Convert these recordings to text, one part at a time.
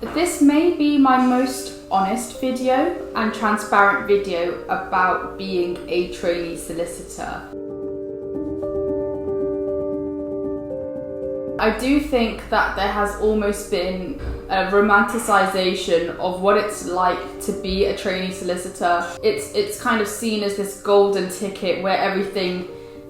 This may be my most honest video and transparent video about being a trainee solicitor. I do think that there has almost been a romanticization of what it's like to be a trainee solicitor. It's kind of seen as this golden ticket where everything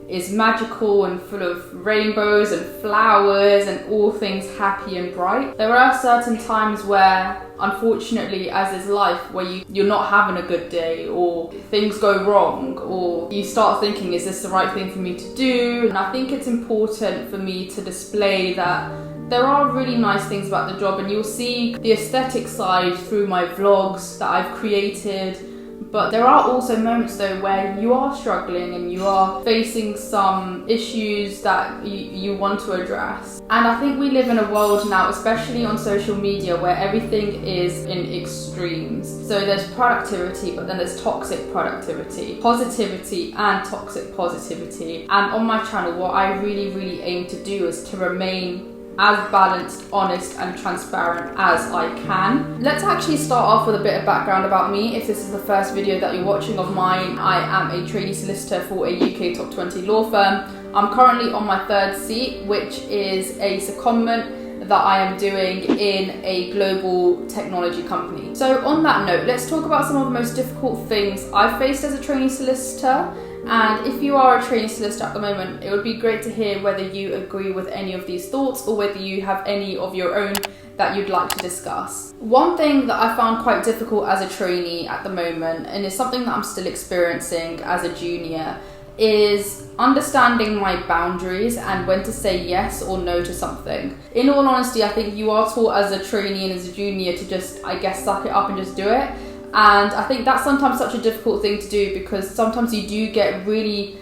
is magical and full of rainbows and flowers and all things happy and bright. There are certain times where, unfortunately, as is life, where you're not having a good day, or things go wrong, or you start thinking, is this the right thing for me to do? And I think it's important for me to display that there are really nice things about the job, and you'll see the aesthetic side through my vlogs that I've created. But there are also moments though where you are struggling and you are facing some issues that you want to address. And I think we live in a world now, especially on social media, where everything is in extremes. So there's productivity, but then there's toxic productivity, positivity and toxic positivity. And on my channel, what I really aim to do is to remain as balanced, honest and transparent as I can. Let's actually start off with a bit of background about me. If this is the first video that you're watching of mine, I am a trainee solicitor for a UK top 20 law firm. I'm currently on my third seat, which is a secondment that I am doing in a global technology company. So on that note, let's talk about some of the most difficult things I've faced as a trainee solicitor. And if you are a trainee solicitor at the moment, it would be great to hear whether you agree with any of these thoughts or whether you have any of your own that you'd like to discuss. One thing that I found quite difficult as a trainee at the moment, and it's something that I'm still experiencing as a junior, is understanding my boundaries and when to say yes or no to something. In all honesty, I think you are taught as a trainee and as a junior to just, I guess, suck it up and just do it. And I think that's sometimes such a difficult thing to do, because sometimes you do get really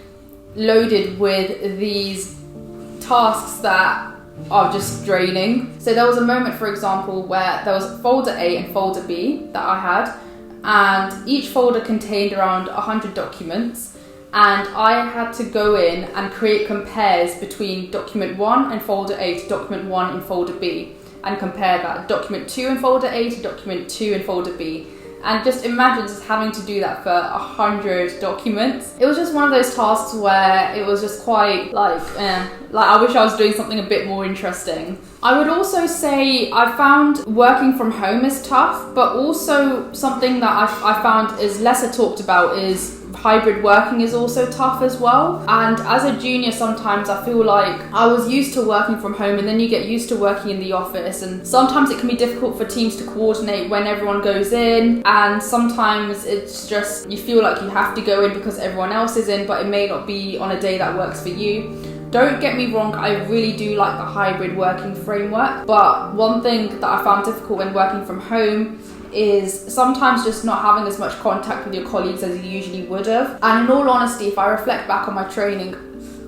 loaded with these tasks that are just draining. So there was a moment, for example, where there was folder A and folder B that I had, and each folder contained around 100 documents, and I had to go in and create compares between document 1 and folder A to document 1 in folder B, and compare that document 2 in folder A to document 2 in folder B. And just imagine just having to do that for 100 documents. It was just one of those tasks where it was just quite like I wish I was doing something a bit more interesting. I would also say I found working from home is tough, but also something that I found is lesser talked about is hybrid working is also tough as well. And as a junior, sometimes I feel like I was used to working from home, and then you get used to working in the office, and sometimes it can be difficult for teams to coordinate when everyone goes in, and sometimes it's just you feel like you have to go in because everyone else is in, but it may not be on a day that works for you. Don't get me wrong, I really do like the hybrid working framework, but one thing that I found difficult when working from home is sometimes just not having as much contact with your colleagues as you usually would have. And in all honesty, if I reflect back on my training,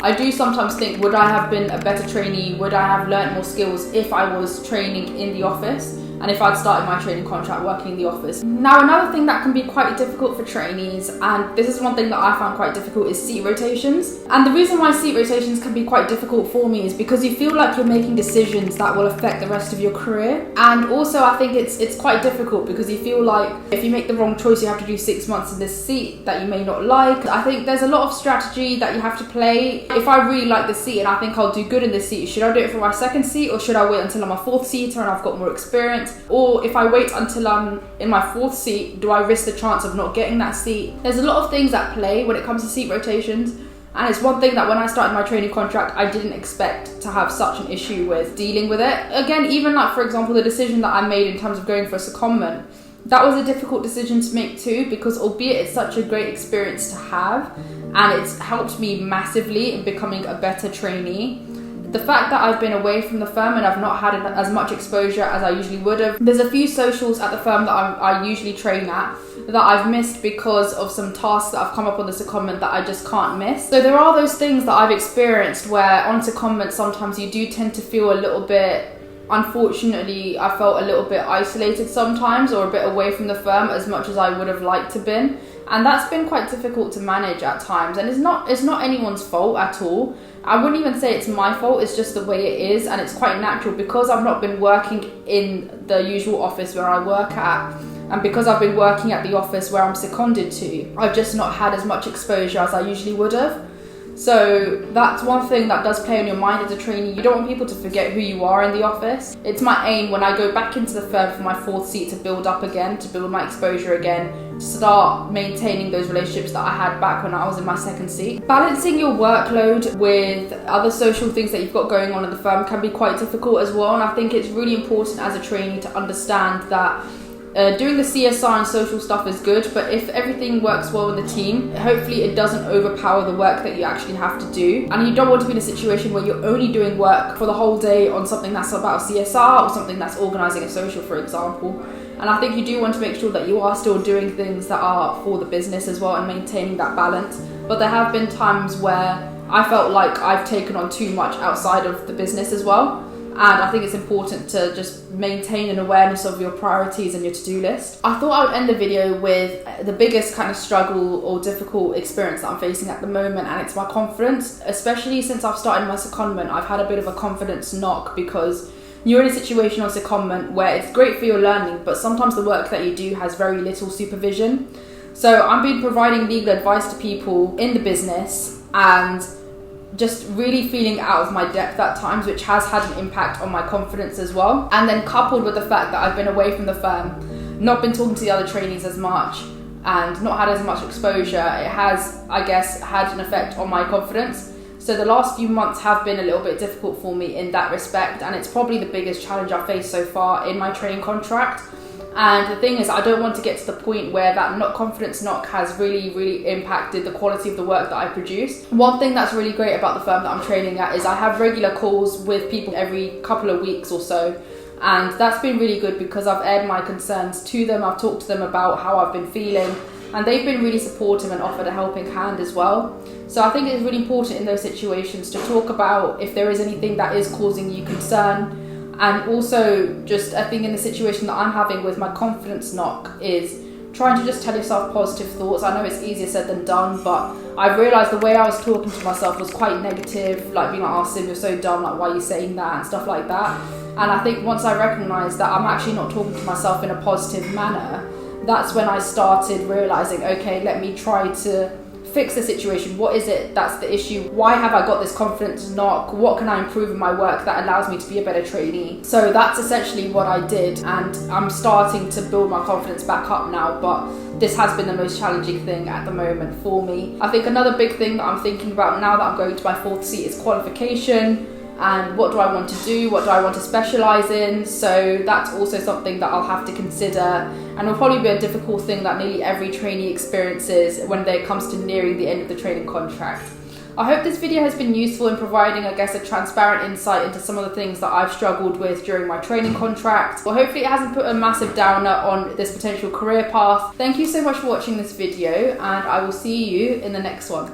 I do sometimes think, would I have been a better trainee? Would I have learnt more skills if I was training in the office? And if I'd started my training contract working in the office. Now, another thing that can be quite difficult for trainees, and this is one thing that I found quite difficult, is seat rotations. And the reason why seat rotations can be quite difficult for me is because you feel like you're making decisions that will affect the rest of your career. And also I think it's quite difficult because you feel like if you make the wrong choice, you have to do 6 months in this seat that you may not like. I think there's a lot of strategy that you have to play. If I really like this seat and I think I'll do good in this seat, should I do it for my second seat, or should I wait until I'm a fourth seater and I've got more experience? Or if I wait until I'm in my fourth seat, do I risk the chance of not getting that seat? There's a lot of things at play when it comes to seat rotations, and it's one thing that when I started my training contract, I didn't expect to have such an issue with dealing with it. Again, even like, for example, the decision that I made in terms of going for a secondment, that was a difficult decision to make too, because albeit it's such a great experience to have, and it's helped me massively in becoming a better trainee, the fact that I've been away from the firm and I've not had as much exposure as I usually would have. There's a few socials at the firm that I usually train at that I've missed because of some tasks that have come up on the secondment that I just can't miss. So there are those things that I've experienced where on secondment sometimes you do tend to feel a little bit unfortunately, I felt a little bit isolated sometimes, or a bit away from the firm as much as I would have liked to been. And that's been quite difficult to manage at times. And it's not anyone's fault at all. I wouldn't even say it's my fault, it's just the way it is, and it's quite natural because I've not been working in the usual office where I work at, and because I've been working at the office where I'm seconded to, I've just not had as much exposure as I usually would have. So that's one thing that does play on your mind as a trainee. You don't want people to forget who you are in the office. It's my aim when I go back into the firm for my fourth seat to build up again, to build my exposure again, to start maintaining those relationships that I had back when I was in my second seat. Balancing your workload with other social things that you've got going on in the firm can be quite difficult as well, and I think it's really important as a trainee to understand that doing the CSR and social stuff is good, but if everything works well in the team, hopefully it doesn't overpower the work that you actually have to do. And you don't want to be in a situation where you're only doing work for the whole day on something that's about CSR or something that's organising a social, for example. And I think you do want to make sure that you are still doing things that are for the business as well and maintaining that balance. But there have been times where I felt like I've taken on too much outside of the business as well. And I think it's important to just maintain an awareness of your priorities and your to-do list. I thought I would end the video with the biggest kind of struggle or difficult experience that I'm facing at the moment, and it's my confidence. Especially since I've started my secondment, I've had a bit of a confidence knock because you're in a situation on secondment where it's great for your learning, but sometimes the work that you do has very little supervision. So I've been providing legal advice to people in the business and just really feeling out of my depth at times, which has had an impact on my confidence as well. And then coupled with the fact that I've been away from the firm, not been talking to the other trainees as much, and not had as much exposure, it has, I guess, had an effect on my confidence. So the last few months have been a little bit difficult for me in that respect, and it's probably the biggest challenge I've faced so far in my training contract. And the thing is, I don't want to get to the point where that confidence knock has really impacted the quality of the work that I produce. One thing that's really great about the firm that I'm training at is I have regular calls with people every couple of weeks or so. And that's been really good because I've aired my concerns to them, I've talked to them about how I've been feeling, and they've been really supportive and offered a helping hand as well. So I think it's really important in those situations to talk about if there is anything that is causing you concern. And also, just I think in the situation that I'm having with my confidence knock is trying to just tell yourself positive thoughts. I know it's easier said than done, but I've realised the way I was talking to myself was quite negative, like being like, oh Sim, you're so dumb, like why are you saying that and stuff like that. And I think once I recognised that I'm actually not talking to myself in a positive manner, that's when I started realising, okay, let me try to fix the situation. What is it that's the issue? Why have I got this confidence knock? What can I improve in my work that allows me to be a better trainee? So that's essentially what I did, and I'm starting to build my confidence back up now, but this has been the most challenging thing at the moment for me. I think another big thing that I'm thinking about now that I'm going to my fourth seat is qualification. And what do I want to do? What do I want to specialise in? So that's also something that I'll have to consider, and will probably be a difficult thing that nearly every trainee experiences when it comes to nearing the end of the training contract. I hope this video has been useful in providing, I guess, a transparent insight into some of the things that I've struggled with during my training contract. Well, hopefully it hasn't put a massive downer on this potential career path. Thank you so much for watching this video, and I will see you in the next one.